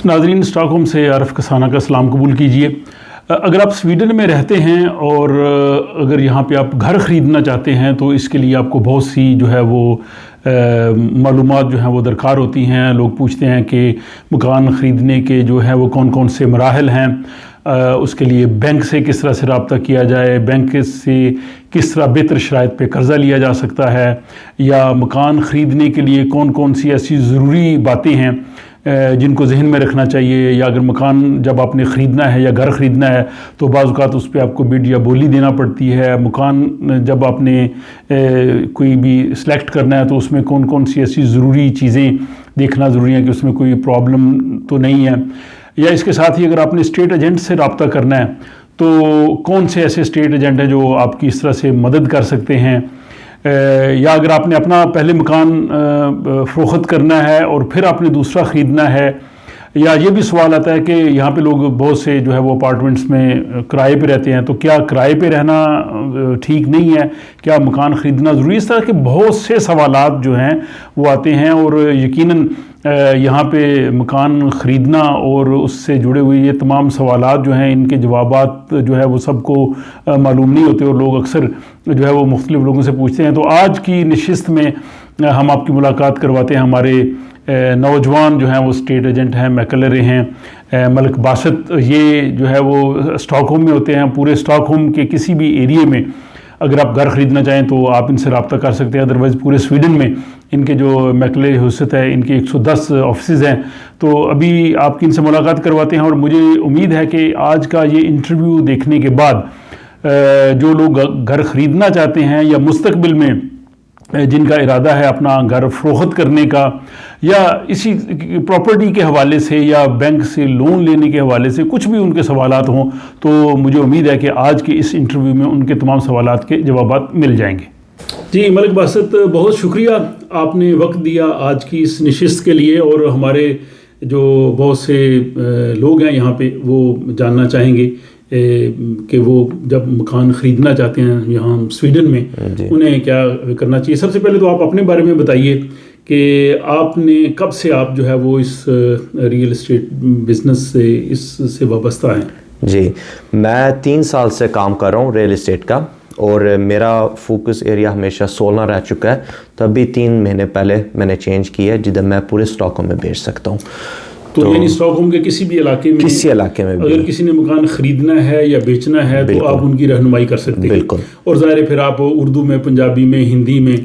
ناظرین، stock home سے عارف کسانہ کا سلام قبول کیجیے۔ اگر آپ سویڈن میں رہتے ہیں اور اگر یہاں پہ آپ گھر خریدنا چاہتے ہیں تو اس کے لیے آپ کو بہت سی جو ہے وہ معلومات جو ہیں وہ درکار ہوتی ہیں۔ لوگ پوچھتے ہیں کہ مکان خریدنے کے جو ہے وہ کون کون سے مراحل ہیں، اس کے لیے بینک سے کس طرح سے رابطہ کیا جائے، بینک سے کس طرح بہتر شرائط پہ قرضہ لیا جا سکتا ہے، یا مکان خریدنے کے لیے کون کون سی ایسی ضروری باتیں ہیں جن کو ذہن میں رکھنا چاہیے، یا اگر مکان جب آپ نے خریدنا ہے یا گھر خریدنا ہے تو بعض اوقات اس پہ آپ کو بڈ یا بولی دینا پڑتی ہے۔ مکان جب آپ نے کوئی بھی سلیکٹ کرنا ہے تو اس میں کون کون سی ایسی ضروری چیزیں دیکھنا ضروری ہے کہ اس میں کوئی پرابلم تو نہیں ہے، یا اس کے ساتھ ہی اگر آپ نے اسٹیٹ ایجنٹ سے رابطہ کرنا ہے تو کون سے ایسے اسٹیٹ ایجنٹ ہیں جو آپ کی اس طرح سے مدد کر سکتے ہیں، یا اگر آپ نے اپنا پہلے مکان فروخت کرنا ہے اور پھر آپ نے دوسرا خریدنا ہے، یا یہ بھی سوال آتا ہے کہ یہاں پہ لوگ بہت سے جو ہے وہ اپارٹمنٹس میں کرائے پہ رہتے ہیں، تو کیا کرائے پہ رہنا ٹھیک نہیں ہے، کیا مکان خریدنا ضروری ہے؟ اس طرح کے بہت سے سوالات جو ہیں وہ آتے ہیں، اور یقیناً یہاں پہ مکان خریدنا اور اس سے جڑے ہوئے یہ تمام سوالات جو ہیں ان کے جوابات جو ہے وہ سب کو معلوم نہیں ہوتے، اور لوگ اکثر جو ہے وہ مختلف لوگوں سے پوچھتے ہیں۔ تو آج کی نشست میں ہم آپ کی ملاقات کرواتے ہیں ہمارے نوجوان جو ہیں وہ اسٹیٹ ایجنٹ ہیں، میکلرے ہیں، ملک باسط۔ یہ جو ہے وہ اسٹاک ہوم میں ہوتے ہیں۔ پورے اسٹاک ہوم کے کسی بھی ایریے میں اگر آپ گھر خریدنا چاہیں تو آپ ان سے رابطہ کر سکتے ہیں، ادروائز پورے سویڈن میں ان کے جو میکلر حصت ہے ان کے 110 آفسز ہیں۔ تو ابھی آپ کی ان سے ملاقات کرواتے ہیں، اور مجھے امید ہے کہ آج کا یہ انٹرویو دیکھنے کے بعد جو لوگ گھر خریدنا چاہتے ہیں یا مستقبل میں جن کا ارادہ ہے اپنا گھر فروخت کرنے کا، یا اسی پراپرٹی کے حوالے سے یا بینک سے لون لینے کے حوالے سے کچھ بھی ان کے سوالات ہوں، تو مجھے امید ہے کہ آج کے اس انٹرویو میں ان کے تمام سوالات کے جوابات مل جائیں گے۔ جی ملک باسط، بہت شکریہ آپ نے وقت دیا آج کی اس نشست کے لیے، اور ہمارے جو بہت سے لوگ ہیں یہاں پہ وہ جاننا چاہیں گے کہ وہ جب مکان خریدنا چاہتے ہیں یہاں سویڈن میں انہیں کیا کرنا چاہیے۔ سب سے پہلے تو آپ اپنے بارے میں بتائیے کہ آپ نے کب سے آپ جو ہے وہ اس ریئل اسٹیٹ بزنس سے اس سے وابستہ ہیں؟ جی، میں 3 سال سے کام کر رہا ہوں ریئل اسٹیٹ کا، اور میرا فوکس ایریا ہمیشہ سولنا رہ چکا ہے، تو ابھی 3 مہینے پہلے میں نے چینج کیا ہے جدھر میں پورے اسٹاک ہوم میں بیچ سکتا ہوں۔ تو یعنی اسٹاک ہوم کے کسی بھی علاقے میں اگر کسی نے مکان خریدنا ہے یا بیچنا ہے تو آپ ان کی رہنمائی کر سکتے ہیں۔ بالکل، اور ظاہر ہے پھر آپ اردو میں، پنجابی میں، ہندی میں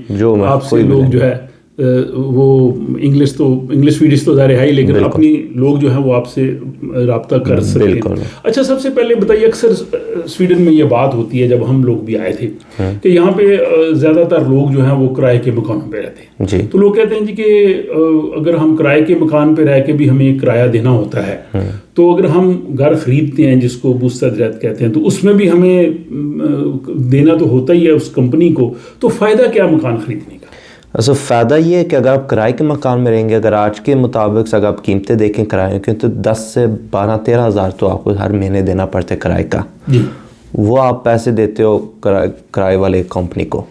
آپ سے لوگ جو ہے وہ انگلش ویڈیوز تو ظاہر ہے ہی، لیکن اپنی لوگ جو ہیں وہ آپ سے رابطہ کر سکتے ہیں۔ اچھا، سب سے پہلے بتائیے، اکثر سویڈن میں یہ بات ہوتی ہے، جب ہم لوگ بھی آئے تھے کہ یہاں پہ زیادہ تر لوگ جو ہیں وہ کرائے کے مکانوں پہ رہتے ہیں، تو لوگ کہتے ہیں جی کہ اگر ہم کرائے کے مکان پہ رہ کے بھی ہمیں کرایہ دینا ہوتا ہے، تو اگر ہم گھر خریدتے ہیں جس کو بوسترریت کہتے ہیں تو اس میں بھی ہمیں دینا تو ہوتا ہی ہے اس کمپنی کو، تو فائدہ کیا مکان خریدنے کا؟ فائدہ یہ ہے کہ اگر آپ کرائے کے مکان میں رہیں گے، اگر آج کے مطابق اگر آپ قیمتیں دیکھیں کرائے کی، تو 10 سے 12-13 ہزار تو آپ کو ہر مہینے دینا پڑتا ہے کرائے کا۔ وہ آپ پیسے دیتے ہو کرائے والے کمپنی کو،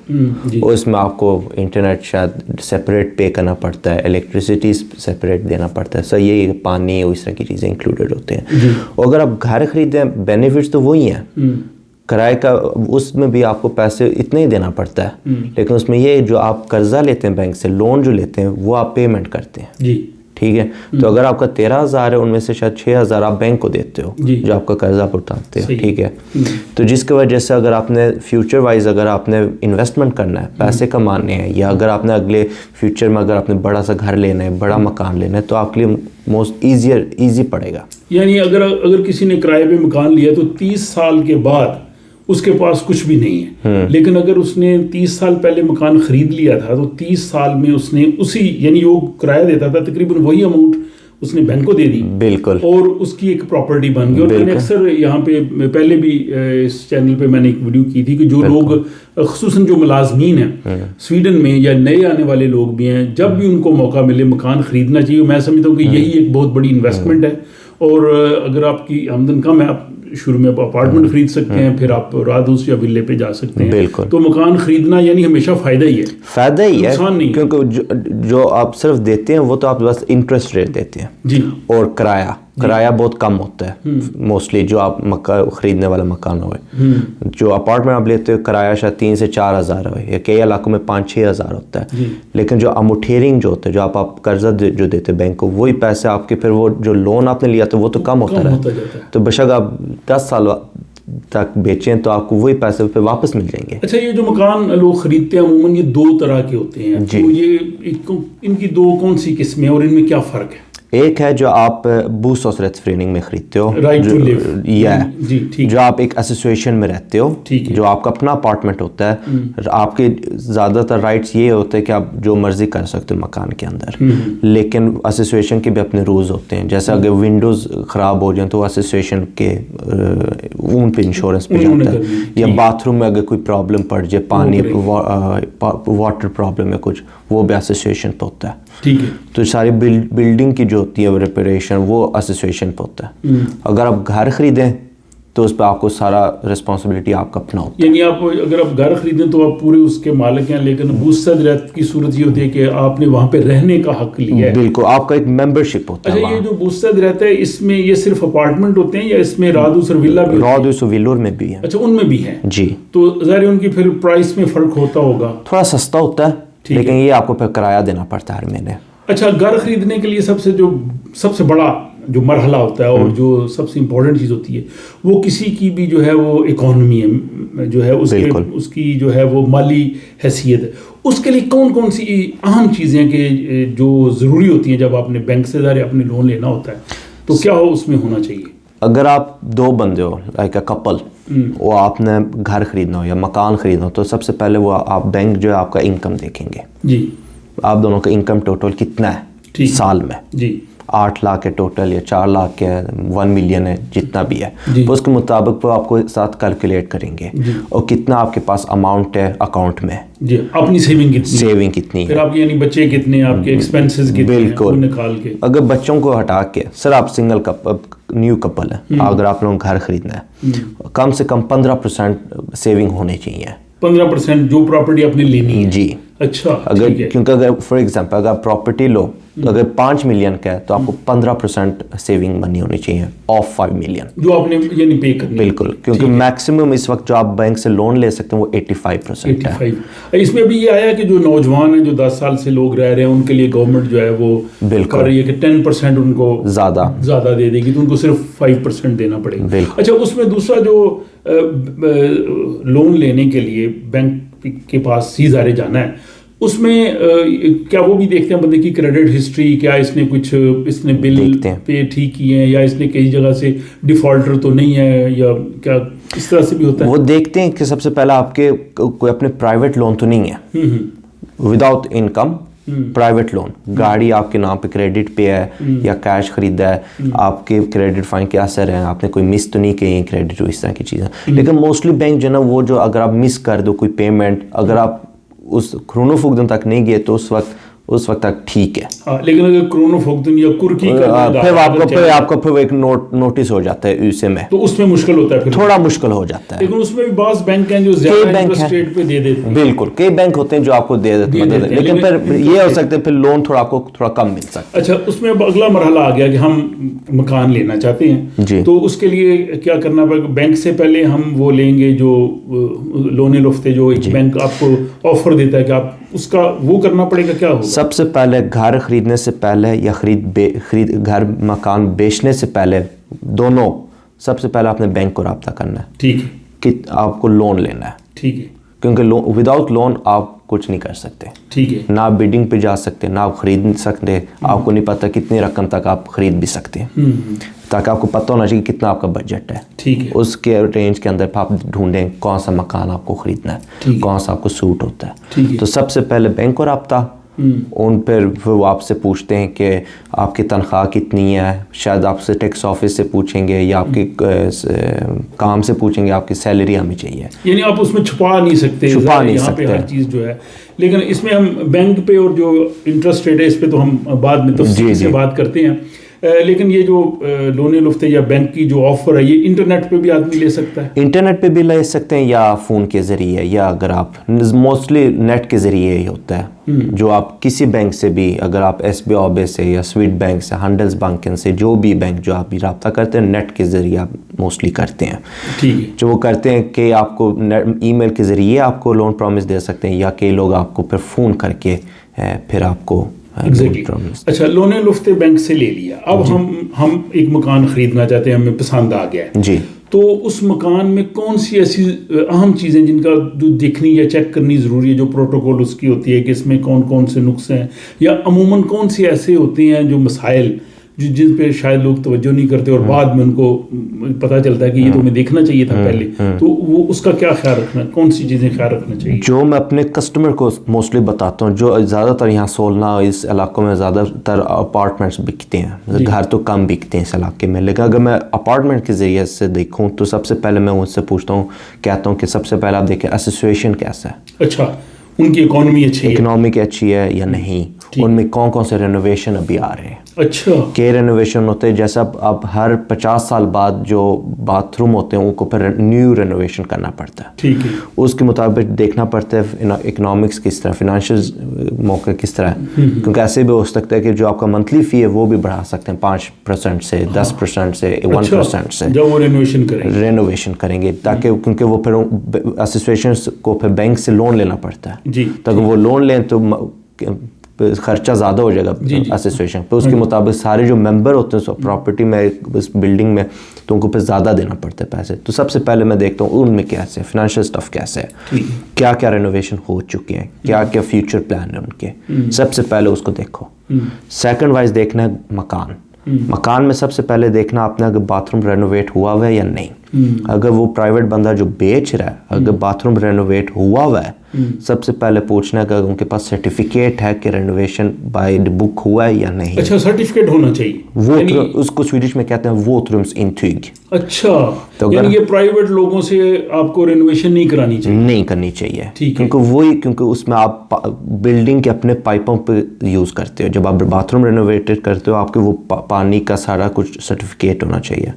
اور اس میں آپ کو انٹرنیٹ شاید سیپریٹ پے کرنا پڑتا ہے، الیکٹریسٹی سیپریٹ دینا پڑتا ہے، یہ پانی اور اس طرح کی چیزیں انکلوڈیڈ ہوتے ہیں۔ اور اگر آپ گھر خریدیں بینیفٹس تو وہی ہیں، کرائے کا اس میں بھی آپ کو پیسے اتنے ہی دینا پڑتا ہے، لیکن اس میں یہ جو آپ قرضہ لیتے ہیں بینک سے، لون جو لیتے ہیں، وہ آپ پیمنٹ کرتے ہیں۔ ٹھیک ہے، تو اگر آپ کا 13,000 ہے، ان میں سے شاید 6,000 آپ بینک کو دیتے ہو جو آپ کا قرضہ اٹھاتے ہیں۔ ٹھیک ہے، تو جس کی وجہ سے اگر آپ نے فیوچر وائز اگر آپ نے انویسٹمنٹ کرنا ہے، پیسے کمانے ہیں، یا اگر آپ نے اگلے فیوچر میں اگر آپ نے بڑا سا گھر لینا ہے، بڑا مکان لینا ہے، تو آپ کے لیے ایزی پڑے گا۔ یعنی اگر کسی نے کرائے پہ مکان لیا تو 30 سال کے بعد اس کے پاس کچھ بھی نہیں ہے، لیکن اگر اس نے 30 سال پہلے مکان خرید لیا تھا تو 30 سال میں اس نے اسی یعنی وہ کرایہ دیتا تھا تقریباً وہی اماؤنٹ اس نے بینک کو دے دی، بالکل، اور اس کی ایک پراپرٹی بن گئی۔ اور میں نے اکثر یہاں پہ پہلے بھی اس چینل پہ میں نے ایک ویڈیو کی تھی کہ جو لوگ خصوصاً جو ملازمین ہیں سویڈن میں یا نئے آنے والے لوگ بھی ہیں، جب بھی ان کو موقع ملے مکان خریدنا چاہیے۔ میں سمجھتا ہوں کہ یہی ایک بہت بڑی انویسٹمنٹ ہے، اور اگر آپ کی آمدن کم ہے، آپ شروع میں اپارٹمنٹ خرید سکتے ہیں، پھر آپ رات ہاؤس یا ویلے پہ جا سکتے ہیں. بالکل. تو مکان خریدنا یعنی ہمیشہ فائدہ ہی ہے. فائدہ ہی ہے، نقصان نہیں، کیونکہ جو آپ صرف دیتے ہیں وہ تو آپ بس انٹرسٹ ریٹ دیتے ہیں جی، اور کرایہ بہت کم ہوتا ہے موسٹلی جو آپ خریدنے والا مکان ہوئے. جو اپارٹمنٹ آپ لیتے ہو کرایہ شاید 3 سے 4 ہزار ہوئے، یا کئی علاقوں میں 5-6 ہزار ہوتا ہے. لیکن جو امورٹیئرنگ جو ہوتا ہے، جو آپ قرضہ جو دیتے بینک کو، وہی پیسے آپ کے پھر وہ جو لون آپ نے لیا تھا وہ تو کم ہوتا رہا. تو بے شک آپ 10 سال تک بیچیں تو آپ کو وہی پیسے پہ واپس مل جائیں گے. اچھا، یہ جو مکان لوگ خریدتے ہیں عموماً یہ 2 طرح کے ہوتے ہیں. تو یہ ان کی 2 کون سی قسمیں اور ان میں کیا فرق ہے؟ ایک ہے جو آپ بوسوسریتسفریننگ میں خریدتے ہو، جو آپ ایک ایسوسیشن میں رہتے ہو، جو آپ کا اپنا اپارٹمنٹ ہوتا ہے. آپ کے زیادہ تر رائٹس یہ ہوتے ہیں کہ آپ جو مرضی کر سکتے ہو مکان کے اندر، لیکن ایسوسیشن کے بھی اپنے رولز ہوتے ہیں. جیسے اگر ونڈوز خراب ہو جائیں تو ایسوسیشن کے ان پہ انشورنس پہ جاتا ہے، یا باتھ روم میں اگر کوئی پرابلم پڑ جائے، پانی واٹر پرابلم ہے کچھ، وہ بھی ایسوسیشن پہ ہوتا ہے. تو ساری بلڈنگ کی جو ہوتی ہے ریپیریشن وہ ایسوسیشن پہ ہوتا ہے. اگر آپ گھر خریدیں تو اس پہ آپ کو سارا رسپانسبلٹی آپ کا اپنا ہوتا ہے. یعنی آپ اگر آپ گھر خریدیں تو آپ پورے اس کے مالک ہیں، لیکن بوسد کی صورت یہ ہوتی ہے کہ آپ نے وہاں پہ رہنے کا حق لیا ہے. بالکل، آپ کا ایک ممبرشپ ہوتا ہے. اچھا، یہ جو بوسد رہتا ہے اس میں یہ صرف اپارٹمنٹ ہوتے ہیں یا اس میں رادوس اور ولا بھی؟ رادوس اور ویلور میں بھی ہے. اچھا، ان میں بھی ہے. جی. تو ظاہر ان کی پھر پرائس میں فرق ہوتا ہوگا، تھوڑا سستا ہوتا ہے، لیکن یہ آپ کو پھر کرایہ دینا پڑتا ہے ہر مہینے. اچھا، گھر خریدنے کے لیے سب سے بڑا جو مرحلہ ہوتا ہے اور جو سب سے امپورٹنٹ چیز ہوتی ہے وہ کسی کی بھی جو ہے وہ اکانومی ہے، جو ہے اس کی جو ہے وہ مالی حیثیت ہے. اس کے لیے کون سی اہم چیزیں کہ جو ضروری ہوتی ہیں جب آپ نے بینک سے اپنے لون لینا ہوتا ہے تو کیا اس میں ہونا چاہیے؟ اگر آپ 2 بندے ہو، لائک اے کپل، وہ آپ نے گھر خریدنا ہو یا مکان خریدنا ہو، تو سب سے پہلے وہ آپ بینک جو ہے آپ کا انکم دیکھیں گے. جی. آپ دونوں کا انکم ٹوٹل کتنا ہے سال میں. جی. 8 لاکھ ہے ٹوٹل یا 4 لاکھ ہے، 1 ملین ہے، جتنا بھی ہے. اس کے مطابق وہ آپ کو ساتھ کیلکولیٹ کریں گے اور کتنا آپ کے پاس اماؤنٹ ہے اکاؤنٹ میں. جی. اپنی سیونگ کتنی ہے، پھر آپ یعنی بچے کتنے، آپ کے ایکسپینسز کتنے. بالکل. نکال کے اگر بچوں کو ہٹا کے سر آپ سنگل نیو کپل ہے، اگر آپ لوگوں گھر خریدنا ہے، کم سے کم 15% سیونگ ہونے چاہیے. 15% جو پراپرٹی آپ نے لینی ہے. جی. اچھا. کیونکہ اگر فار ایگزامپل اگر آپ پراپرٹی لو تو اگر 5 ملین کا ہے تو آپ کو 15% سیونگ منی ہونی چاہیے آف 5 ملین جو آپ نے یعنی پے کرنی. بالکل، کیونکہ میکسیمم اس وقت جو آپ بینک سے لون لے سکتے ہیں وہ 85% ہے. اس میں بھی یہ آیا کہ جو نوجوان ہیں جو 10 سال سے لوگ رہ رہے ہیں ان کے لیے گورنمنٹ جو ہے وہ کر رہی ہے کہ 10% ان کو زیادہ دے دے گی، تو ان کو صرف 5% دینا پڑے گا. اچھا، اس میں دوسرا جو لون لینے کے لیے بینک کے پاس سیدھے جانا ہے، اس میں کیا وہ بھی دیکھتے ہیں بندے کی کریڈٹ ہسٹری، کیا اس نے بل پے ٹھیک کیے ہیں، یا اس نے کئی جگہ سے ڈیفالٹر تو نہیں ہے، یا کیا اس طرح سے بھی ہوتا ہے؟ وہ دیکھتے ہیں کہ سب سے پہلے آپ کے کوئی اپنے پرائیویٹ لون تو نہیں ہے، وداؤٹ انکم پرائیویٹ لون، گاڑی آپ کے نام پہ کریڈٹ پہ ہے یا کیش خریدا ہے، آپ کے کریڈٹ فائن کے اثر ہیں، آپ نے کوئی مس تو نہیں کی کریڈٹ اس طرح کی چیزیں. لیکن موسٹلی بینک جو ہے نا وہ جو اگر آپ مس کر دو کوئی پیمنٹ، اگر آپ اس کرونو فوگدن تک نہیں گئے تو اس وقت تک ٹھیک ہے. لیکن اگر کرونو فوگدن یا کرکی پھر آپ کو پھر ایک نوٹس ہو جاتا ہے اسے میں، تو اس میں مشکل ہوتا ہے، پھر تھوڑا مشکل ہو جاتا ہے. لیکن اس میں بھی بعض بینک ہیں جو زیادہ انٹرسٹ ریٹ پہ دے دیتے ہیں. بالکل، کئی بینک ہوتے ہیں جو آپ کو دے دیتے ہیں، لیکن پھر یہ ہو سکتا ہے پھر لون آپ کو تھوڑا کم مل سکتا ہے. اچھا، اس میں اگلا مرحلہ آ گیا کہ ہم مکان لینا چاہتے ہیں، تو اس کے لیے کیا کرنا پڑے گا؟ بینک سے پہلے ہم وہ لیں گے جو لون لفتے جو ایک بینک آپ کو آفر دیتا ہے کہ آپ اس کا وہ کرنا پڑے گا. کیا ہوگا؟ سب سے پہلے گھر خریدنے سے پہلے یا گھر مکان بیچنے سے پہلے دونوں سب سے پہلے آپ نے بینک کو رابطہ کرنا ہے. ٹھیک ہے. کہ آپ کو لون لینا ہے. ٹھیک ہے. کیونکہ وداؤٹ لون آپ کچھ نہیں کر سکتے. ٹھیک ہے. نہ آپ بیڈنگ پہ جا سکتے، نہ آپ خرید سکتے، آپ کو نہیں پتہ کتنی رقم تک آپ خرید بھی سکتے ہیں، تاکہ آپ کو پتہ ہونا چاہیے کتنا آپ کا بجٹ ہے. ٹھیک ہے. اس کے رینج کے اندر آپ ڈھونڈیں کون سا مکان آپ کو خریدنا ہے، کون سا آپ کو سوٹ ہوتا ہے. تو سب سے پہلے بینک کو رابطہ، ان پھر وہ آپ سے پوچھتے ہیں کہ آپ کی تنخواہ کتنی ہے، شاید آپ سے ٹیکس آفس سے پوچھیں گے یا آپ کے کام سے پوچھیں گے آپ کی سیلری ہمیں چاہیے. یعنی آپ اس میں چھپا نہیں سکتے یہاں پہ ہر چیز جو ہے. لیکن اس میں ہم بینک پہ اور جو انٹرسٹ ریٹ ہے اس پہ تو ہم بعد میں تفصیل سے بات کرتے ہیں. لیکن یہ جو لون لفتے یا بینک کی جو آفر ہے یہ انٹرنیٹ پہ بھی آدمی لے سکتا ہے؟ انٹرنیٹ پہ بھی لے سکتے ہیں یا فون کے ذریعے, یا اگر آپ موسٹلی نیٹ کے ذریعے ہی ہوتا ہے. جو آپ کسی بینک سے بھی, اگر آپ ایس بی آئی سے یا سویٹ بینک سے, ہنڈلز بینکن سے, جو بھی بینک جو آپ بھی رابطہ کرتے ہیں نیٹ کے ذریعے آپ موسٹلی کرتے ہیں. ٹھیک ہے. جو وہ کرتے ہیں کہ آپ کو ای میل کے ذریعے آپ کو لون پرومس دے سکتے ہیں, یا کئی لوگ آپ کو پھر فون کر کے پھر آپ کو اچھا لون لفتے بینک سے لے لیا, اب ہم ایک مکان خریدنا چاہتے ہیں, ہمیں پسند آ گیا ہے جی, تو اس مکان میں کون سی ایسی اہم چیزیں جن کا جو دیکھنی یا چیک کرنی ضروری ہے, جو پروٹوکول اس کی ہوتی ہے کہ اس میں کون کون سے نقص ہیں, یا عموماً کون سی ایسے ہوتے ہیں جو مسائل جن پہ شاید لوگ توجہ نہیں کرتے اور بعد میں ان کو پتہ چلتا ہے کہ یہ تو ہمیں دیکھنا چاہیے تھا پہلے, تو وہ اس کا کیا خیال رکھنا, کون سی چیزیں خیال رکھنا چاہیے؟ جو میں اپنے کسٹمر کو موسٹلی بتاتا ہوں, جو زیادہ تر یہاں سولنا اس علاقوں میں زیادہ تر اپارٹمنٹس بکتے ہیں, گھر تو کم بکتے ہیں اس علاقے میں, لیکن اگر میں اپارٹمنٹ کے ذریعے سے دیکھوں تو سب سے پہلے میں ان سے پوچھتا ہوں, کہتا ہوں کہ سب سے پہلے آپ دیکھیں ایسوسیشن کیسا ہے. اچھا, ان کی اکانومی اچھی ہے یا نہیں, ان میں کون کون سے رینوویشن ابھی آ رہے ہیں. اچھا, کہ رینوویشن ہوتے ہیں, جیسا اب ہر 50 سال بعد جو باتھ روم ہوتے ہیں ان کو پھر نیو رینوویشن کرنا پڑتا ہے. ٹھیک ہے. اس کے مطابق دیکھنا پڑتا ہے اکنامکس کس طرح, فائنینشیل موقع کس طرح ہے, کیونکہ ایسے بھی ہو سکتا ہے کہ جو آپ کا منتھلی فی ہے وہ بھی بڑھا سکتے ہیں 5% سے 10% سے 1% سے جب وہ رینوویشن کریں گے, تاکہ کیونکہ وہ پھر ایسوسیشن کو پھر بینک سے لون لینا پڑتا ہے جی, تاکہ وہ لون لیں تو خرچہ زیادہ ہو جائے گا ایسوسیشن پہ. اس کے مطابق سارے جو ممبر ہوتے ہیں پراپرٹی میں اس بلڈنگ میں, تو ان کو پھر زیادہ دینا پڑتا ہے پیسے. تو سب سے پہلے میں دیکھتا ہوں ان میں کیسے فائنینشیل سٹف کیسے ہے, کیا کیا رینوویشن ہو چکے ہیں, کیا کیا فیوچر پلان ہے ان کے, سب سے پہلے اس کو دیکھو. سیکنڈ وائز دیکھنا ہے مکان میں سب سے پہلے دیکھنا آپ نے اگر باتھ روم رینوویٹ ہوا ہوا ہے یا نہیں. اگر وہ پرائیویٹ بندہ جو بیچ رہا ہے اگر باتھ روم رینوویٹ ہوا ہوا ہے, سب سے پہلے پوچھنا ہے کہ ان کے پاس سرٹیفکیٹ ہے کہ رینوویشن بائی بک ہوا ہے یا نہیں. اچھا, سرٹیفکیٹ ہونا چاہیے. وہ اس کو سویڈش میں کہتے ہیں ووترمس انٹیگ. اچھا, یعنی یہ پرائیویٹ لوگوں سے آپ کو رینوویشن نہیں کرانی چاہیے. نہیں کرنی چاہیے, کیونکہ اس میں آپ بلڈنگ کے اپنے پائپوں پہ یوز کرتے ہو. جب آپ باتھ روم رینوویٹ کرتے ہو آپ کے وہ پانی کا سارا کچھ سرٹیفکیٹ ہونا چاہیے.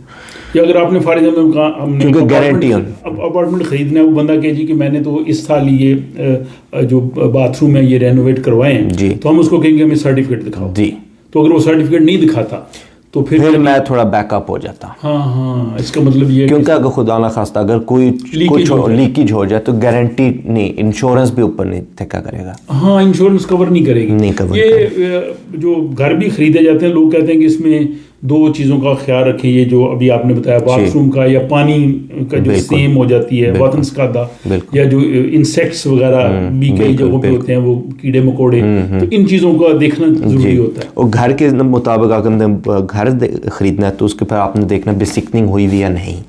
یا اگر آپ نے فار ایگزامپل کیونکہ گارنٹی اپارٹمنٹ خریدنا ہے, وہ بندہ کہ جی کہ میں نے تو اس سال یہ جو باتھ روم ہے یہ رینوویٹ کروائے ہیں, جی, تو ہم اس کو کہیں گے ہمیں سرٹیفکیٹ دکھاؤ. جی, تو اگر وہ سرٹیفکیٹ نہیں دکھاتا تو پھر میں تھوڑا بیک اپ ہو جاتا. ہاں, اس کا مطلب یہ کیونکہ اگر خدا نہ خواستہ اگر کوئی لیکیج ہو جائے تو گارنٹی نہیں, انشورنس بھی اوپر نہیں تھکا کرے گا. ہاں, انشورنس کور نہیں کرے گی. یہ جو گھر بھی خریدے جاتے ہیں لوگ کہتے ہیں کہ اس میں 2 چیزوں کا خیال رکھیں, یہ جو ابھی آپ نے بتایا باتھ روم کا, یا پانی کا جو سیم ہو جاتی ہے واتنس کا دا, یا جو انسیکٹس وغیرہ بھی کئی جگہوں پہ ہوتے ہیں وہ کیڑے مکوڑے, تو ان چیزوں کا دیکھنا ضروری ہوتا ہے. اور گھر کے مطابق اگر گھر خریدنا ہے تو اس کے پھر آپ نے دیکھنا بیسکنگ ہوئی ہوئی یا نہیں.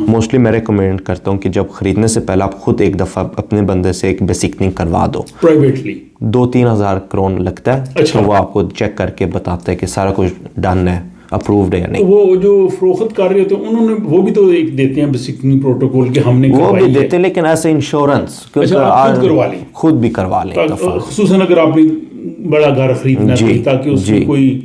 موسٹلی میں ریکمینڈ کرتا ہوں کہ جب خریدنے سے پہلے آپ خود ایک دفعہ اپنے بندے سے ایک بیسکنگ کروا دو پرائیویٹلی. 2-3 ہزار کرون لگتا ہے, تو وہ آپ کو چیک کر کے بتاتا ہے کہ سارا کچھ ڈن ہے, اپرووڈ ہے یا نہیں. وہ جو فروخت کر رہے ہوتے ہیں انہوں نے وہ بھی تو ایک دیتے ہیں بیسکنگ پروٹوکول کہ ہم نے وہ بھی دیتے ہیں, لیکن ایسے انشورنس خود بھی کروا لیں, خصوصاً اگر آپ نے بڑا گھر خریدنا ہے تاکہ اس میں کوئی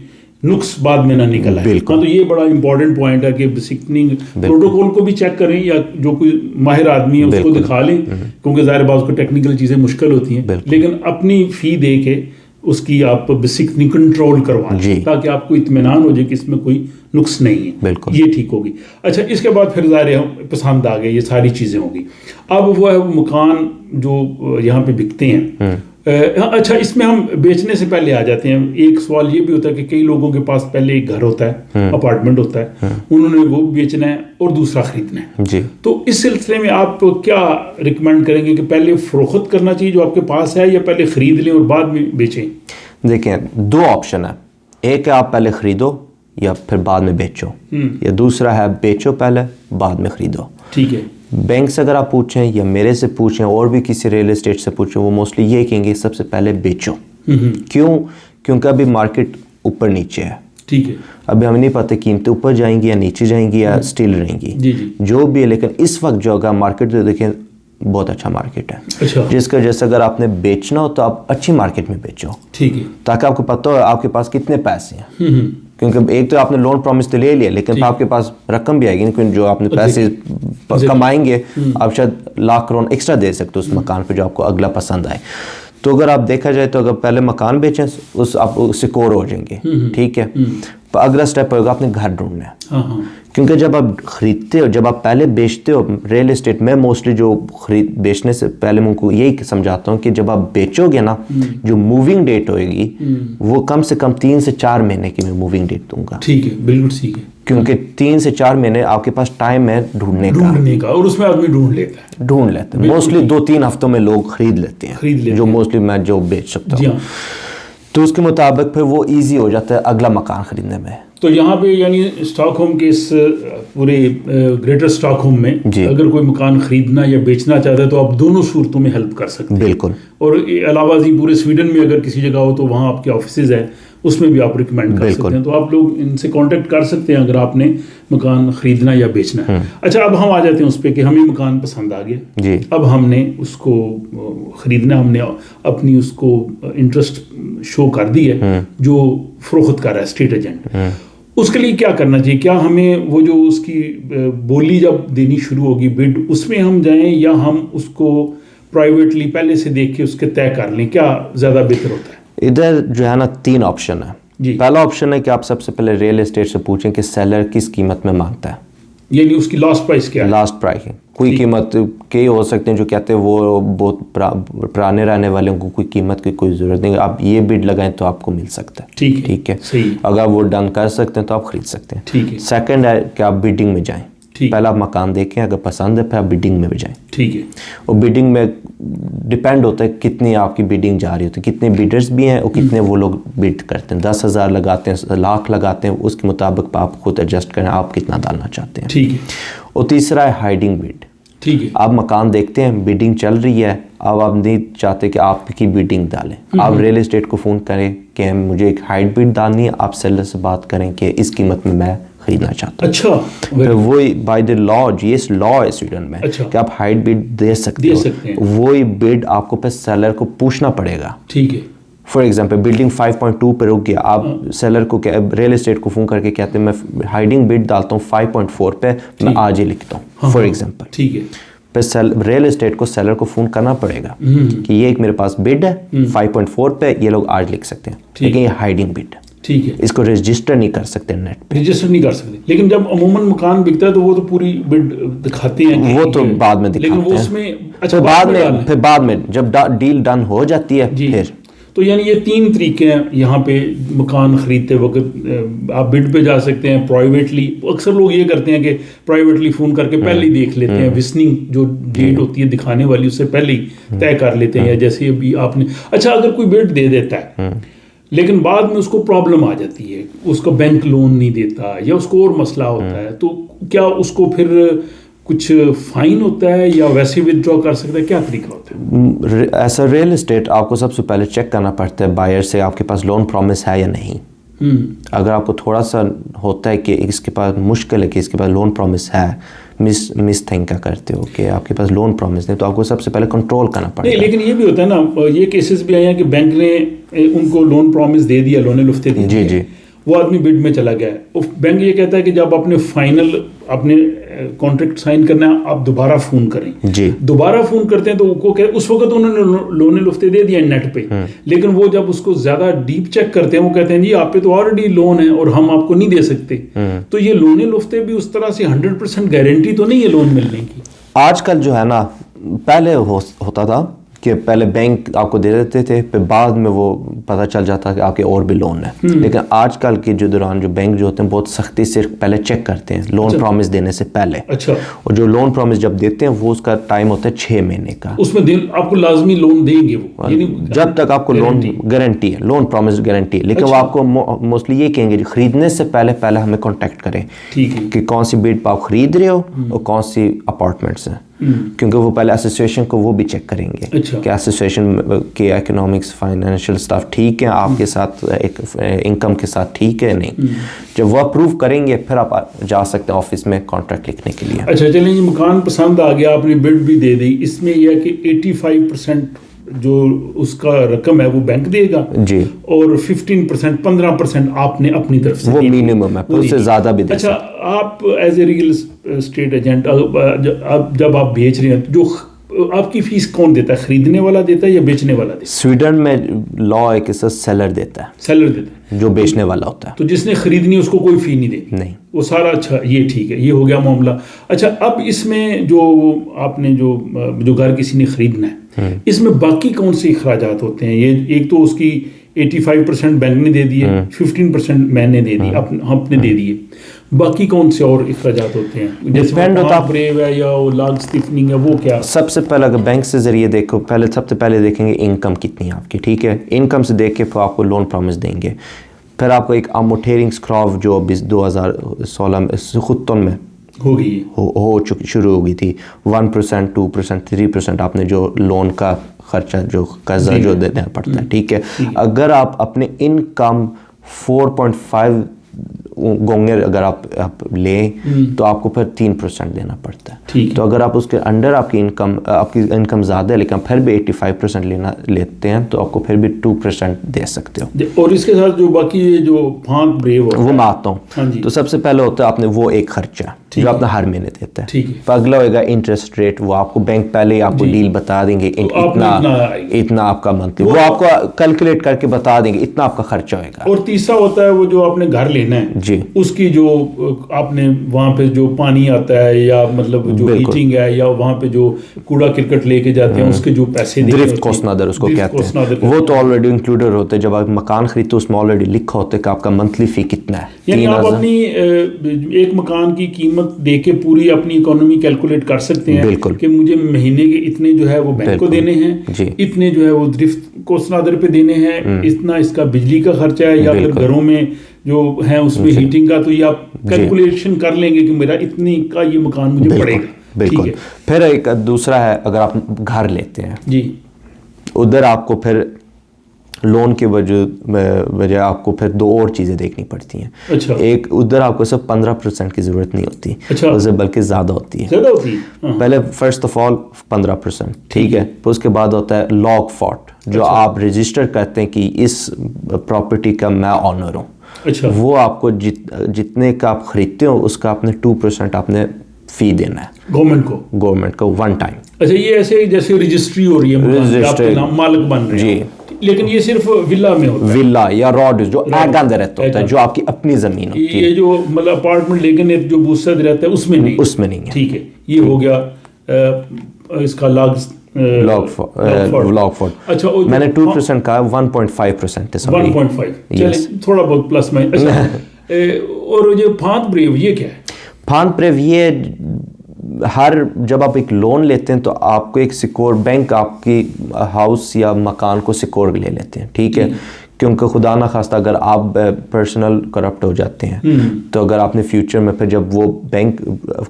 نقص بعد میں نہ نکل آئے. تو یہ بڑا امپورٹنٹ پوائنٹ ہے کہ بیسکنگ پروٹوکول کو بھی چیک کریں, یا جو کوئی ماہر آدمی ہے اس کو دکھا لیں, کیونکہ ظاہر بات کو ٹیکنیکل چیزیں مشکل ہوتی ہیں, لیکن اپنی فی دے کے اس کی آپ بیسکنگ کنٹرول کروائیں تاکہ آپ کو اطمینان ہو جائے کہ اس میں کوئی نقص نہیں ہے. یہ ٹھیک ہوگی. اچھا, اس کے بعد پھر ظاہر ہے پسند آ گئے, یہ ساری چیزیں ہوگی. اب وہ ہے مکان جو یہاں پہ بکتے ہیں. اچھا, اس میں ہم بیچنے سے پہلے آ جاتے ہیں. ایک سوال یہ بھی ہوتا ہے کہ کئی لوگوں کے پاس پہلے ایک گھر ہوتا ہے, اپارٹمنٹ ہوتا ہے, انہوں نے وہ بیچنا ہے اور دوسرا خریدنا ہے. تو اس سلسلے میں آپ کیا ریکمینڈ کریں گے کہ پہلے فروخت کرنا چاہیے جو آپ کے پاس ہے, یا پہلے خرید لیں اور بعد میں بیچیں؟ دیکھیں, 2 آپشن ہے. ایک ہے آپ پہلے خریدو یا پھر بعد میں بیچو, یا دوسرا ہے بیچو پہلے بعد میں خریدو. ٹھیک ہے. بینک سے اگر آپ پوچھیں یا میرے سے پوچھیں اور بھی کسی ریل اسٹیٹ سے پوچھیں, وہ موسٹلی یہ کہیں گے سب سے پہلے بیچو. کیونکہ ابھی مارکیٹ اوپر نیچے ہے. ٹھیک ہے. ابھی ہمیں نہیں پتہ قیمتیں اوپر جائیں گی یا نیچے جائیں گی یا اسٹل رہیں گی, جو بھی ہے. لیکن اس وقت جو اگر مارکیٹ دیکھیں بہت اچھا مارکیٹ ہے, جس کا جیسے اگر آپ نے بیچنا ہو تو آپ اچھی مارکیٹ میں بیچو. ٹھیک ہے. تاکہ آپ کو پتہ ہو آپ کے پاس کتنے پیسے ہیں, کیونکہ ایک تو آپ نے لون پرومس تو لے لیا لیکن آپ کے پاس رقم بھی آئے گی کیونکہ جو آپ نے پیسے کمائیں گے آپ شاید لاکھ کروڑ ایکسٹرا دے سکتے ہو اس مکان پہ جو آپ کو اگلا پسند آئے. تو اگر آپ دیکھا جائے تو اگر پہلے مکان بیچیں آپ سیکور ہو جائیں گے, ٹھیک ہے. اگلا اسٹیپ ہوگا آپ نے گھر ڈھونڈنا ہے, کیونکہ جب آپ خریدتے ہو, جب آپ پہلے بیچتے ہو ریئل اسٹیٹ میں موسٹلی جو بیچنے سے پہلے میں کو یہی سمجھاتا ہوں کہ جب آپ بیچو گے نا جو موونگ ڈیٹ ہوئے گی وہ کم سے کم 3 سے 4 مہینے کی میں موونگ ڈیٹ دوں گا. ٹھیک ہے, بالکل ٹھیک ہے, کیونکہ 3 سے 4 مہینے آپ کے پاس ٹائم ہے ڈھونڈنے کا, اور اس میں آدمی ڈھونڈ لیتے ہیں موسٹلی 2-3 ہفتوں میں لوگ خرید لیتے ہیں جو موسٹلی میں جو بیچ سکتا ہوں. تو اس کے مطابق پھر وہ ایزی ہو جاتا ہے اگلا مکان خریدنے میں. تو یہاں پہ یعنی اسٹاک ہوم کے اس پورے گریٹر اسٹاک ہوم میں اگر کوئی مکان خریدنا یا بیچنا چاہتا ہے تو آپ دونوں صورتوں میں ہیلپ کر سکتے ہیں. بالکل. اور علاوہ ازیں پورے سویڈن میں اگر کسی جگہ ہو تو وہاں آپ کے آفیسز ہیں, اس میں بھی آپ ریکمینڈ کر سکتے ہیں. تو آپ لوگ ان سے کانٹیکٹ کر سکتے ہیں اگر آپ نے مکان خریدنا یا بیچنا ہے. اچھا, اب ہم آ جاتے ہیں اس پہ کہ ہمیں مکان پسند آ گیا جی, اب ہم نے اس کو خریدنا, ہم نے اپنی اس کو انٹرسٹ شو کر دی ہے جو فروخت کر رہا ہے اسٹیٹ ایجنٹ, اس کے لیے کیا کرنا چاہیے؟ کیا ہمیں وہ جو اس کی بولی جب دینی شروع ہوگی بڈ اس میں ہم جائیں یا ہم اس کو پرائیویٹلی پہلے سے دیکھ کے اس کے طے کر لیں, کیا زیادہ بہتر ہوتا ہے؟ ادھر جو ہے نا 3 آپشن ہے. پہلا آپشن ہے کہ آپ سب سے پہلے ریئل اسٹیٹ سے پوچھیں کہ سیلر کس قیمت میں مانگتا ہے, یعنی اس کی لاسٹ پرائس کیا ہے. لاسٹ پرائس ہے, کوئی قیمت کئی ہو سکتے ہیں جو کہتے ہیں وہ بہت پرانے رہنے والے کو کوئی قیمت کی کوئی ضرورت نہیں, آپ یہ بڈ لگائیں تو آپ کو مل سکتا ہے. ٹھیک ہے, اگر وہ ڈن کر سکتے ہیں تو آپ خرید سکتے ہیں. سیکنڈ ہے کہ آپ بیڈنگ میں جائیں, پہلا آپ مکان دیکھیں, اگر پسند ہے پھر آپ بیڈنگ میں بھی جائیں. ٹھیک ہے, اور بیڈنگ میں ڈپینڈ ہوتا ہے کتنی آپ کی بیڈنگ جا رہی ہوتی ہے, کتنے بیڈرز بھی ہیں اور کتنے وہ لوگ بیڈ کرتے ہیں. 10,000 لگاتے ہیں, لاکھ لگاتے ہیں, اس کے مطابق آپ خود ایڈجسٹ کریں آپ کتنا ڈالنا چاہتے ہیں. ٹھیک ہے. اور تیسرا ہے ہائڈنگ بیڈ. ٹھیک ہے, آپ مکان دیکھتے ہیں بیڈنگ چل رہی ہے, اب آپ نہیں چاہتے کہ آپ کی بیڈنگ ڈالیں, آپ ریئل اسٹیٹ کو فون کریں کہ مجھے ایک ہائڈ بیڈ ڈالنی ہے, آپ سیلر سے بات کریں کہ اس قیمت میں خریدنا چاہتا ہوں. اچھا, پھر وہی بائی دا لا, یہ لا ہے سویڈن میں کہ آپ ہائڈ بیڈ دے سکتے ہو, وہی بیڈ آپ کو پھر سیلر کو پوچھنا پڑے گا. ٹھیک ہے. فار ایگزامپل بلڈنگ 5.2 پہ رک گیا, آپ سیلر کو ریئل اسٹیٹ کو فون کر کے کہتے ہیں میں ہائڈنگ بیڈ ڈالتا ہوں 5.4 پہ, میں آج ہی لکھتا ہوں فار ایگزامپل. ٹھیک ہے. پھر ریئل اسٹیٹ کو سیلر کو فون کرنا پڑے گا کہ یہ ایک میرے پاس بڈ ہے 5.4 پہ, یہ لوگ آج لکھ سکتے ہیں, لیکن یہ ہائڈنگ بڈ. ٹھیک ہے, اس کو رجسٹر نہیں کر سکتے نیٹ پہ, رجسٹر نہیں کر سکتے. لیکن جب عموماً مکان بکتا ہے تو وہ تو پوری بڈ دکھاتے ہیں, وہ تو بعد میں دکھاتے ہیں, پھر بعد میں جب ڈیل ڈن ہو جاتی ہے پھر. تو یعنی یہ 3 طریقے ہیں یہاں پہ مکان خریدتے وقت, آپ بڈ پہ جا سکتے ہیں, پرائیویٹلی, اکثر لوگ یہ کرتے ہیں کہ پرائیویٹلی فون کر کے پہلے ہی دیکھ لیتے ہیں, وسننگ جو ڈیٹ ہوتی ہے دکھانے والی اس سے پہلے ہی طے کر لیتے ہیں, یا جیسے ابھی آپ نے. اچھا, اگر کوئی بڈ دے دیتا ہے لیکن بعد میں اس کو پرابلم آ جاتی ہے, اس کا بینک لون نہیں دیتا یا اس کو اور مسئلہ ہوتا ہے, تو کیا اس کو پھر کچھ فائن ہوتا ہے یا ویسے ودرا کر سکتا ہے, کیا طریقہ ہوتا ہے؟ ایسا ریئل اسٹیٹ آپ کو سب سے پہلے چیک کرنا پڑتا ہے بائر سے آپ کے پاس لون پرومس ہے یا نہیں. اگر آپ کو تھوڑا سا ہوتا ہے کہ اس کے پاس مشکل ہے کہ اس کے پاس لون پرومس ہے, مس تھنک کا کرتے ہو کہ آپ کے پاس لون پرومس نہیں, تو آپ کو سب سے پہلے کنٹرول کرنا پڑے گا. لیکن یہ بھی ہوتا ہے نا, یہ کیسز بھی آئے ہیں کہ بینک نے ان کو لون پرومس دے دیا, لونے لفتے دے دیے, جی, وہ آدمی بڈ میں چلا گیا. بینک یہ کہتا ہے کہ جب آپ نے فائنل اپنے کانٹریکٹ سائن کرنا ہے آپ دوبارہ فون کریں. جی, دوبارہ فون کرتے ہیں تو اس وقت انہوں نے لونے لفتے دے دیا نیٹ پہ, لیکن وہ جب اس کو زیادہ ڈیپ چیک کرتے ہیں وہ کہتے ہیں جی آپ پہ تو آلریڈی لون ہے اور ہم آپ کو نہیں دے سکتے. تو یہ لونے لفتے بھی اس طرح سے 100% گارنٹی تو نہیں ہے لون ملنے کی. آج کل جو ہے نا, پہلے ہوتا تھا کہ پہلے بینک آپ کو دے دیتے تھے, پھر بعد میں وہ پتہ چل جاتا کہ آپ کے اور بھی لون ہے. لیکن آج کل کے جو دوران جو بینک جو ہوتے ہیں بہت سختی سے پہلے چیک کرتے ہیں لون پرومس دینے سے پہلے. اچھا, اور جو لون پرومس جب دیتے ہیں وہ اس کا ٹائم ہوتا ہے 6 مہینے کا. اس میں آپ کو لازمی لون دیں گے وہ, جب تک آپ کو لون گارنٹی ہے, لون پرومس گارنٹی ہے. لیکن وہ آپ کو موسٹلی یہ کہیں گے خریدنے سے پہلے ہمیں کانٹیکٹ کریں کہ کون سی بیڈ آپ خرید رہے ہو اور کون سی اپارٹمنٹس ہیں, کیونکہ وہ پہلے ایسوسیشن کو وہ بھی چیک کریں گے کہ ایسوسیشن کے اکنامکس فائنینشیل سٹاف ٹھیک ہے آپ کے ساتھ, ایک انکم کے ساتھ ٹھیک ہے نہیں. جب وہ اپروو کریں گے پھر آپ جا سکتے ہیں آفس میں کانٹریکٹ لکھنے کے لیے. اچھا چلیں, یہ مکان پسند آ گیا, آپ نے بڈ بھی دے دی, اس میں یہ ہے کہ 85% جو اس کا رقم ہے وہ بینک دے گا جی, اور 15% 15% آپ نے اپنی طرف سے وہ منیمم ہے, اس سے زیادہ بھی دے. اچھا, آپ as a real estate agent جب آپ بیچ رہے ہیں, جو آپ کی فیس کون دیتا ہے, خریدنے والا دیتا ہے یا بیچنے والا دیتا ہے؟ سویڈن میں لا ہے کہ سیلر دیتا ہے, سیلر دیتا ہے, جو بیچنے والا ہوتا ہے. تو جس نے خریدنی اس کو کوئی فی نہیں دینی, نہیں, وہ سارا. اچھا, یہ ٹھیک ہے, یہ ہو گیا معاملہ. اچھا, اب اس میں جو آپ نے جو گھر کسی نے خریدنا ہے, اس میں باقی کون سے اخراجات ہوتے ہیں؟ یہ ایک تو اس کی 85% بینک نے دے دیے, 15% میں نے دے دی, ہم نے دے دیے, باقی کون سے اور اخراجات ہوتے ہیں؟ ڈیپینڈ ہوتا ہے بریو ہے یا لاگ اسٹیفننگ ہے, وہ کیا؟ سب سے پہلے اگر بینک سے ذریعے دیکھو, سب سے پہلے دیکھیں گے انکم کتنی ہے آپ کی, ٹھیک ہے, انکم سے دیکھ کے پھر آپ کو لون پرومس دیں گے. پھر آپ کو ایک امورٹیرنگ اسکراف جو 2016 خطن میں ہو گئی ہو چکی شروع ہو گئی تھی, 1%, 2%, 3% آپ نے جو لون کا خرچہ جو قرضہ جو دینا پڑتا ہے, ٹھیک ہے. اگر آپ اپنے انکم 4.5 گونگے اگر آپ لیں تو آپ کو پھر 3% دینا پڑتا ہے. تو اگر آپ اس کے انڈر آپ کی انکم زیادہ ہے لیکن پھر بھی 85% لیتے ہیں تو آپ کو پھر بھی 2% دے سکتے ہو. اور اس کے ساتھ جو باقی جو پھانک بریو وہ میں آتا ہوں. تو سب سے پہلے ہوتا ہے آپ نے وہ ایک خرچہ جو آپ نے ہر مہینے دیتا ہے. اگلا ہوئے گا انٹرسٹ ریٹ, وہ آپ کو بینک پہلے ہی آپ کو ڈیل بتا دیں گے, اتنا آپ کا منتھلی, وہ آپ کو کیلکولیٹ کر کے بتا دیں گے اتنا آپ کا خرچہ ہوئے گا. اور تیسرا ہوتا ہے وہ جو آپ نے گھر لینا ہے جی, اس کی جو آپ نے وہاں پہ جو پانی آتا ہے یا مطلب جو ہیٹنگ ہے یا وہاں پہ جو کوڑا کرکٹ لے کے جاتے ہیں اس کے جو پیسے درفت کوسٹ نادر اس کو کہتے ہیں, وہ تو آلریڈی انکلوڈر ہوتے ہیں. جب آپ مکان خریدتے اس میں آلریڈی لکھا ہوتا ہے کہ آپ کا منتھلی فی کتنا ہے. یعنی آپ اپنی ایک مکان کی قیمت دے کے پوری اپنی اکانومی کیلکولیٹ کر سکتے ہیں کہ مجھے مہینے کے اتنے جو ہے وہ بینک کو دینے ہیں, اتنے جو ہے وہ درفت کوسٹ نادر پہ دینے ہیں, اتنا اس کا بجلی کا خرچہ ہے, یا پھر گھروں میں جو ہے اس میں ہیٹنگ کا, تو یہ آپ کیلکولیشن کر لیں گے کہ میرا اتنی کا یہ مکان مجھے پڑے گا. بالکل. پھر ایک دوسرا ہے اگر آپ گھر لیتے ہیں جی, ادھر آپ کو پھر لون کے وجہ آپ کو پھر 2 اور چیزیں دیکھنی پڑتی ہیں. اچھا, ایک ادھر آپ کو صرف 15% کی ضرورت نہیں ہوتی, اسے بلکہ زیادہ ہوتی ہے. پہلے فرسٹ آف آل 15%, ٹھیک ہے. پھر اس کے بعد ہوتا ہے لاگ فارٹ, جو آپ رجسٹر کرتے ہیں کہ اس پراپرٹی کا میں آنر ہوں. وہ آپ کو جتنے کا آپ خریدتے ہو اس کا آپ نے 2% آپ نے فی دینا ہے گورنمنٹ کو ون ٹائم. اچھا, یہ ایسے جیسے رجسٹری ہو رہی ہے, آپ کے نام مالک بن رہے ہیں, لیکن یہ صرف ولا میں ہوتا ہے, ولا یا راڈ جو اندر رہتا ہوتا ہے, جو آپ کی اپنی زمین ہوتی ہے. یہ جو مطلب اپارٹمنٹ لیکن جو بوسد رہتا ہے اس میں نہیں ہے. ٹھیک ہے, یہ ہو گیا اس کا لاگ فارٹ. اچھا, میں نے 2% کا 1.5% 1.5 تھوڑا بہت پلس میں. اچھا, اور یہ پھانک بریو یہ کیا ہے؟ پھانک بریو یہ جب آپ ایک لون لیتے ہیں تو آپ کو ایک سیکور بینک آپ کی ہاؤس یا مکان کو سیکور لے لیتے ہیں, ٹھیک ہے. کیونکہ خدا نہ خواستہ اگر آپ پرسنل کرپٹ ہو جاتے ہیں تو اگر آپ نے فیوچر میں پھر جب وہ بینک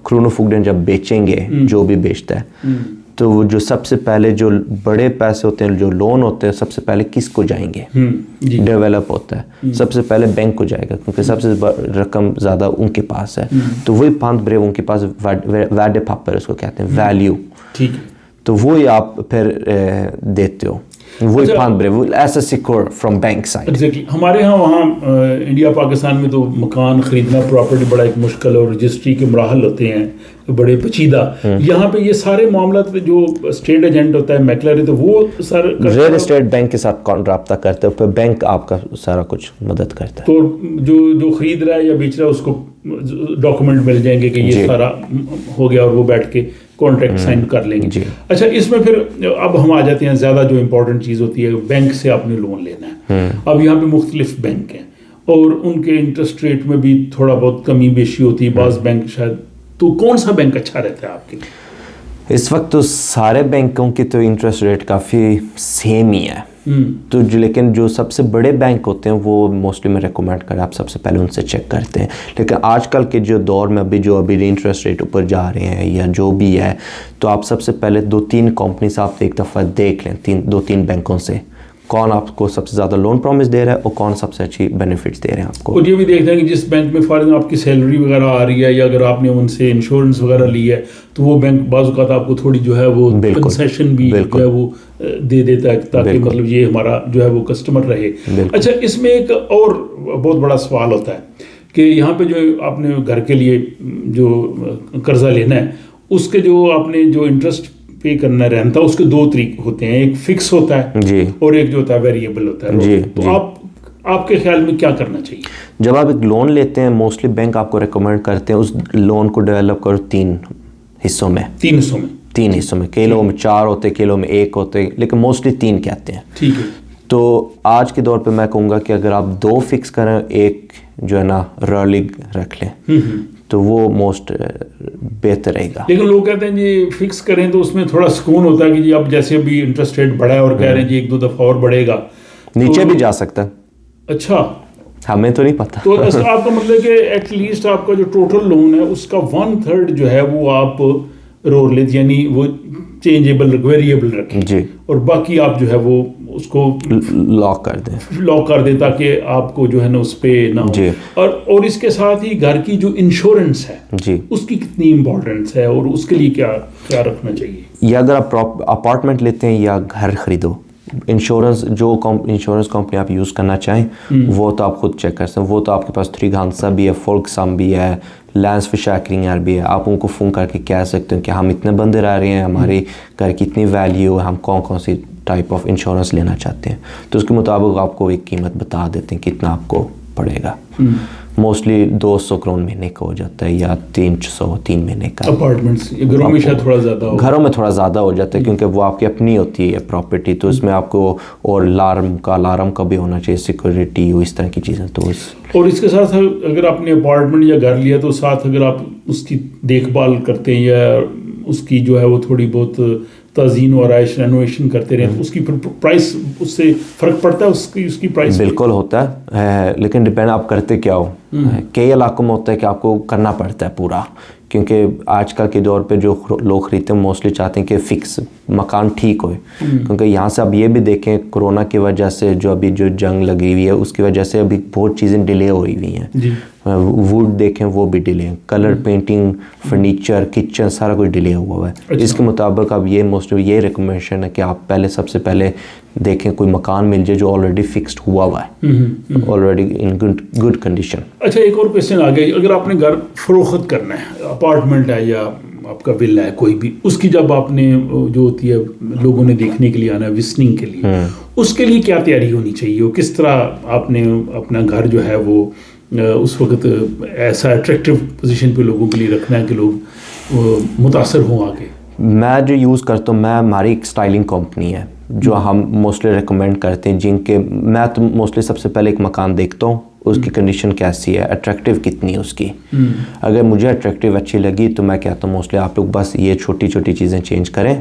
کرونو فوگڈن جب بیچیں گے, جو بھی بیچتا ہے, تو وہ جو سب سے پہلے جو بڑے پیسے ہوتے ہیں جو لون ہوتے ہیں سب سے پہلے کس کو جائیں گے؟ ڈیولپ ہوتا ہے, سب سے پہلے بینک کو جائے گا کیونکہ سب سے رقم زیادہ ان کے پاس ہے. تو وہی پھانک بریو ان کے پاس ویڈے پاپر اس کو کہتے ہیں, ویلیو, تو وہی آپ پھر دیتے ہو, وہی پھانک بریو ایسا سیکور فرام بینک سائڈ. ہمارے ہاں وہاں انڈیا پاکستان میں تو مکان خریدنا پراپرٹی بڑا ایک مشکل اور رجسٹری کے مراحل ہوتے ہیں بڑے پیچیدہ. یہاں پہ یہ سارے معاملات جو اسٹیٹ ایجنٹ ہوتا ہے میکلر ہے, تو وہ سر ریئل اسٹیٹ بینک کے ساتھ رابطہ کرتے ہو, پھر بینک آپ کا سارا کچھ مدد کرتا ہے. تو جو خرید رہا ہے یا بیچ رہا ہے اس کو ڈاکومنٹ مل جائیں گے کہ یہ سارا ہو گیا, اور وہ بیٹھ کے کانٹریکٹ سائن کر لیں گے. اچھا, اس میں پھر اب ہم آ جاتے ہیں زیادہ جو امپورٹنٹ چیز ہوتی ہے, بینک سے آپ نے لون لینا ہے. اب یہاں پہ مختلف بینک ہیں اور ان کے انٹرسٹ ریٹ میں بھی تھوڑا بہت کمی بیشی ہوتی ہے. بعض بینک شاید, تو کون سا بینک اچھا رہتا ہے آپ کے لیے اس وقت؟ تو سارے بینکوں کی تو انٹرسٹ ریٹ کافی سیم ہی ہے, تو لیکن جو سب سے بڑے بینک ہوتے ہیں وہ موسٹلی میں ریکومینڈ کریں آپ سب سے پہلے ان سے چیک کرتے ہیں. لیکن آج کل کے جو دور میں ابھی انٹرسٹ ریٹ اوپر جا رہے ہیں یا جو بھی ہے, تو آپ سب سے پہلے 2-3 کمپنیز آپ ایک دفعہ دیکھ لیں, 2-3 بینکوں سے کون آپ کو سب سے زیادہ لون پرومس دے رہا ہے اور کون سب سے اچھی بینیفٹس دے رہے ہیں آپ کو. اور یہ بھی دیکھتے ہیں کہ جس بینک میں فار آپ کی سیلری وغیرہ آ رہی ہے, یا اگر آپ نے ان سے انشورنس وغیرہ لی ہے, تو وہ بینک بعض اوقات آپ کو تھوڑی جو ہے وہ کنسیشن بھی جو ہے وہ دے دیتا ہے تاکہ مطلب یہ ہمارا جو ہے وہ کسٹمر رہے. اچھا اس میں ایک اور بہت بڑا سوال ہوتا ہے کہ یہاں پہ جو آپ نے گھر کے لیے جو قرضہ لینا ہے اس کے جو آپ نے جو انٹرسٹ پے کرنا رہتا ہے اس کے دو طریقے ہوتے ہیں, ایک فکس ہوتا ہے اور ایک جو ہوتا ہے ویریبل ہوتا ہے. تو آپ کے خیال میں کیا کرنا چاہیے؟ جب آپ ایک لون لیتے ہیں موسٹلی بینک آپ کو ریکمینڈ کرتے ہیں اس لون کو ڈیولپ کرو تین حصوں میں. کئی لوگوں میں 4 ہوتے, کئی لوگوں میں 1 ہوتے, لیکن موسٹلی 3 کہتے ہیں. ٹھیک ہے. تو آج کے دور پہ میں کہوں گا کہ اگر آپ 2 فکس کریں, ایک جو ہے نا رولنگ رکھ لیں تو وہ موسٹ بہتر رہے گا. لیکن لوگ کہتے ہیں جی فکس کریں تو اس میں تھوڑا سکون ہوتا ہے کہ جی اب جیسے ابھی انٹرسٹ ریٹ بڑھا ہے اور کہہ رہے ہیں جی 1-2 دفعہ اور بڑھے گا, نیچے بھی جا سکتا ہے. اچھا, ہمیں تو نہیں پتا. تو آپ کا مطلب کہ ایٹ لیسٹ آپ کا جو ٹوٹل لون ہے اس کا 1/3 جو ہے وہ آپ رول لیتے, یعنی وہ چینجیبل ویریبل رکھیں جی, اور باقی آپ جو ہے وہ اس کو لاک کر دیں تاکہ آپ کو جو ہے نا اس پہ نہ ہو. جی. اور اس کے ساتھ ہی گھر کی جو انشورنس ہے جی اس کی کتنی امپورٹنس ہے اور اس کے لیے کیا رکھنا چاہیے؟ یا اگر آپ اپارٹمنٹ لیتے ہیں یا گھر خریدو, انشورنس جو انشورنس کمپنی آپ یوز کرنا چاہیں وہ تو آپ خود چیک کر سکتے ہیں. وہ تو آپ کے پاس تریگانسا بھی ہے, فولکسام بھی ہے, لینس فشاکرینگر بھی ہے. آپ ان کو فون کر کے کہہ سکتے ہیں کہ ہم اتنے بندے رہ رہے ہیں, ہماری گھر کی اتنی ویلیو ہے, ہم کون سی ٹائپ آف انشورنس لینا چاہتے ہیں. تو اس کے مطابق آپ کو ایک قیمت بتا دیتے ہیں کتنا آپ کو پڑے گا. موسٹلی 200 کروڑ مہینے کا ہو جاتا ہے یا 3 مہینے کا. اپارٹمنٹس گھروں میں شاید تھوڑا زیادہ ہو, گھروں میں تھوڑا زیادہ ہو جاتا ہے کیونکہ وہ آپ کی اپنی ہوتی ہے پراپرٹی, تو اس میں آپ کو اور الارم کا بھی ہونا چاہیے, سیکورٹی, اس طرح کی چیزیں. تو اور اس کے ساتھ اگر آپ نے اپارٹمنٹ یا گھر لیا تو ساتھ اگر آپ اس کی دیکھ بھال کرتے ہیں یا اس کی جو ہے وہ تھوڑی بہت تزئین و آرائش رینوویشن کرتے رہے تو اس کی پرائس اس سے فرق پڑتا ہے, اس کی پرائس بالکل ہوتا ہے, لیکن ڈپینڈ آپ کرتے کیا ہو. کئی علاقوں میں ہوتا ہے کہ آپ کو کرنا پڑتا ہے پورا, کیونکہ آج کل کے دور پہ جو لوگ خریدتے ہیں موسٹلی چاہتے ہیں کہ فکس مکان ٹھیک ہوئے, کیونکہ یہاں سے اب یہ بھی دیکھیں کرونا کی وجہ سے جو ابھی جو جنگ لگی ہوئی ہے اس کی وجہ سے ابھی بہت چیزیں ڈیلے ہوئی ہوئی ہیں. ووڈ دیکھیں وہ بھی ڈیلے ہیں, کلر پینٹنگ, فرنیچر, کچن, سارا کچھ ڈیلے ہوا ہے. اس کے مطابق اب یہ موسٹلی یہ ریکمنڈیشن ہے کہ آپ سب سے پہلے دیکھیں کوئی مکان مل جائے جو آلریڈی فکسڈ ہوا ہے, آلریڈی ان گڈ کنڈیشن. اچھا ایک اور کویسچن آ گیا, اگر آپ نے گھر فروخت کرنا ہے, اپارٹمنٹ ہے یا آپ کا ولا ہے کوئی بھی, اس کی جب آپ نے جو ہوتی ہے لوگوں نے دیکھنے کے لیے آنا ہے وزٹنگ کے لیے, اس کے لیے کیا تیاری ہونی چاہیے, اور کس طرح آپ نے اپنا گھر جو ہے وہ اس وقت ایسا اٹریکٹیو پوزیشن پہ لوگوں کے لیے رکھنا ہے کہ لوگ متاثر ہوں آگے؟ میں جو یوز کرتا ہوں, ہماری ایک اسٹائلنگ کمپنی ہے جو ہم موسٹلی ریکمینڈ کرتے ہیں, جن کے میں تو موسٹلی سب سے پہلے ایک مکان دیکھتا ہوں اس کی کنڈیشن کیسی ہے, اٹریکٹیو کتنی ہے اس کی. اگر مجھے اٹریکٹیو اچھی لگی تو میں کہتا ہوں موسٹلی آپ لوگ بس یہ چھوٹی چھوٹی چیزیں چینج کریں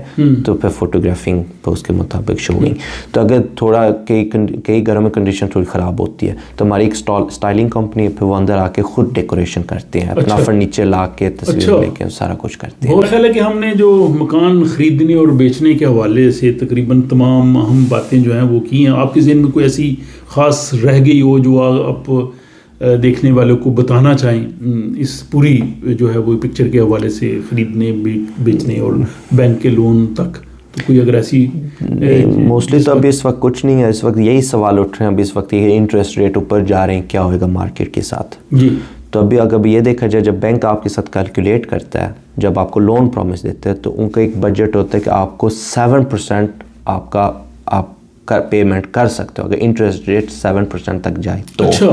تو پھر فوٹوگرافنگ پہ اس کے مطابق شوئنگ. تو اگر تھوڑا کئی گھروں میں کنڈیشن تھوڑی خراب ہوتی ہے تو ہماری ایک اسٹائلنگ کمپنی ہے, پھر وہ اندر آ کے خود ڈیکوریشن کرتے ہیں, اپنا فرنیچر لا کے تصویر لے کے سارا کچھ کرتے ہیں. بہت خیال ہے کہ ہم نے جو مکان خریدنے اور بیچنے کے حوالے سے تقریباً تمام اہم باتیں جو ہیں وہ کی ہیں. آپ کے ذہن میں کوئی ایسی خاص رہ گئی ہو جو آپ دیکھنے والوں کو بتانا چاہیں اس پوری جو ہے وہ پکچر کے حوالے سے, خریدنے بیچنے اور بینک کے لون تک, تو کوئی اگر ایسی؟ موسٹلی تو ابھی اس وقت کچھ نہیں ہے. اس وقت یہی سوال اٹھ رہے ہیں ابھی اس وقت, یہ انٹرسٹ ریٹ اوپر جا رہے ہیں, کیا ہوئے گا مارکیٹ کے ساتھ. جی. تو ابھی اگر یہ دیکھا جائے جب بینک آپ کے ساتھ کیلکولیٹ کرتا ہے, جب آپ کو لون پرومس دیتے ہیں تو ان کا ایک بجٹ ہوتا ہے کہ آپ کو 7% آپ پیمنٹ کر سکتے ہو اگر انٹرسٹ ریٹ 7% تک جائے تو. اچھا.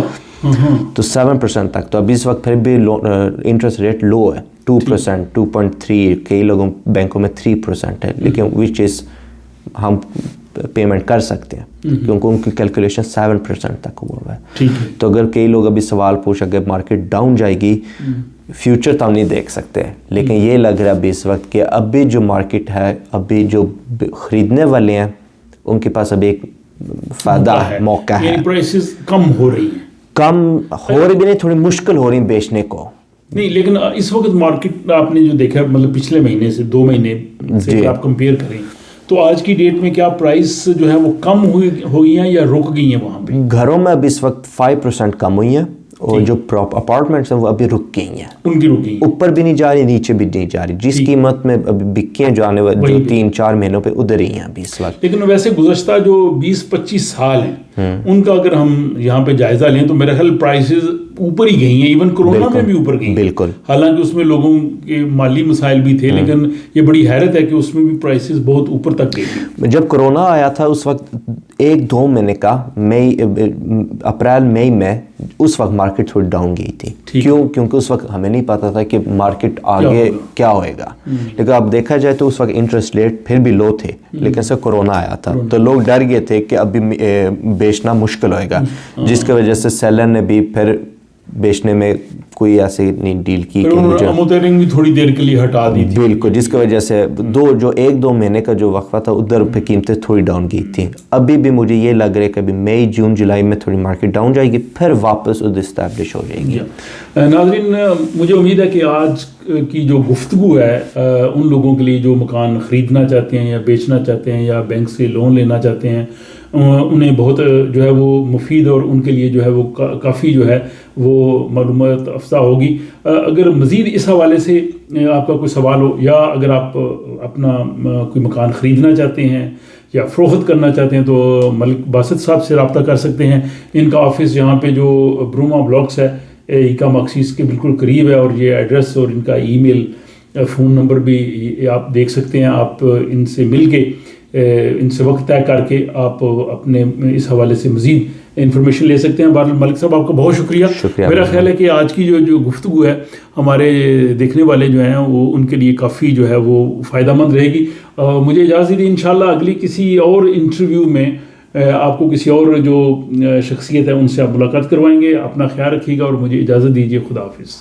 تو 7% تک. تو ابھی اس وقت پھر بھی انٹرسٹ ریٹ لو ہے, 2%, 2.3, کئی لوگوں بینکوں میں 3% ہے, لیکن وچ از ہم پیمنٹ کر سکتے ہیں کیونکہ ان کی کیلکولیشن 7% تک ہوا ہے. تو اگر کئی لوگ ابھی سوال پوچھ اگر مارکیٹ ڈاؤن جائے گی, فیوچر تو ہم نہیں دیکھ سکتے, لیکن یہ لگ رہا ہے ابھی اس وقت کہ ابھی جو مارکیٹ ہے, ابھی جو خریدنے والے ہیں ان کے پاس ابھی ایک فائدہ ہے, موقع ہے. پرائسز کم ہو رہی ہیں, کم ہو رہی بھی نہیں, تھوڑی مشکل ہو رہی ہیں بیچنے کو نہیں, لیکن اس وقت مارکیٹ آپ نے جو دیکھا مطلب پچھلے مہینے سے 2 مہینے سے آپ کمپیئر کریں تو آج کی ڈیٹ میں کیا پرائس جو ہے وہ کم ہوئی ہیں یا رک گئی ہیں وہاں پہ؟ گھروں میں ابھی اس وقت 5% کم ہوئی ہیں اور جو اپارٹمنٹس ہیں وہ ابھی رک گئی ہیں, ان کی رک گئی, اوپر بھی نہیں جا رہی, نیچے بھی نہیں جا رہی, جس قیمت میں ابھی بکی ہیں جو آنے والے جو 3-4 مہینوں پہ ادھر ہی ہیں ابھی اس وقت. لیکن ویسے گزشتہ جو 20-25 سال ہیں ان کا اگر ہم یہاں پہ جائزہ لیں تو میرا خیال پرائسز اوپر ہی گئی ہیں, ایون کرونا میں بھی اوپر گئی. بالکل, حالانکہ اس میں لوگوں کے مالی مسائل بھی تھے, لیکن یہ بڑی حیرت ہے کہ اس میں بھی پرائسز بہت اوپر تک گئی تھی. جب کرونا آیا تھا اس وقت 1-2 مہینے کا اپریل مئی میں اس وقت مارکیٹ تھوڑی ڈاؤن گئی تھی. کیوں؟ کیونکہ اس وقت ہمیں نہیں پتا تھا کہ مارکیٹ آگے کیا ہوئے گا. لیکن اب دیکھا جائے تو اس وقت انٹرسٹ ریٹ پھر بھی لو تھے, لیکن سے کرونا آیا تھا تو لوگ ڈر گئے تھے کہ ابھی بیچنا مشکل ہوئے گا, جس کی وجہ سے سیلر نے بھی پھر بیچنے میں کوئی ایسے نہیں ڈیل کی کہ مجھے بھی تھوڑی دیر کے لیے ہٹا دی تھی. بالکل, جس کی وجہ سے 1-2 مہینے کا جو وقفہ تھا ادھر پہ قیمتیں تھوڑی ڈاؤن گئی تھیں. ابھی بھی مجھے یہ لگ رہا ہے کہ ابھی مئی جون جولائی میں تھوڑی مارکیٹ ڈاؤن جائے گی, پھر واپس ادھر اسٹیبلش ہو جائے گی. ناظرین, مجھے امید ہے کہ آج کی جو گفتگو ہے ان لوگوں کے لیے جو مکان خریدنا چاہتے ہیں یا بیچنا چاہتے ہیں یا بینک سے لون لینا چاہتے ہیں, انہیں بہت جو ہے وہ مفید اور ان کے لیے جو ہے وہ کافی جو ہے وہ معلومات افزا ہوگی. اگر مزید اس حوالے سے آپ کا کوئی سوال ہو, یا اگر آپ اپنا کوئی مکان خریدنا چاہتے ہیں یا فروخت کرنا چاہتے ہیں تو ملک باسط صاحب سے رابطہ کر سکتے ہیں. ان کا آفس یہاں پہ جو بروما بلاکس ہے ایکا ماکسیس کے بالکل قریب ہے, اور یہ ایڈریس اور ان کا ای میل فون نمبر بھی آپ دیکھ سکتے ہیں. آپ ان سے مل کے ان سے وقت طے کر کے آپ اپنے اس حوالے سے مزید انفارمیشن لے سکتے ہیں. بہرحال ملک صاحب آپ کا بہت شکریہ. میرا خیال ہے کہ آج کی جو گفتگو ہے ہمارے دیکھنے والے جو ہیں وہ ان کے لیے کافی جو ہے وہ فائدہ مند رہے گی. مجھے اجازت دی, انشاءاللہ اگلی کسی اور انٹرویو میں آپ کو کسی اور جو شخصیت ہے ان سے آپ ملاقات کروائیں گے. اپنا خیال رکھیے گا اور مجھے اجازت دیجیے. خدا حافظ.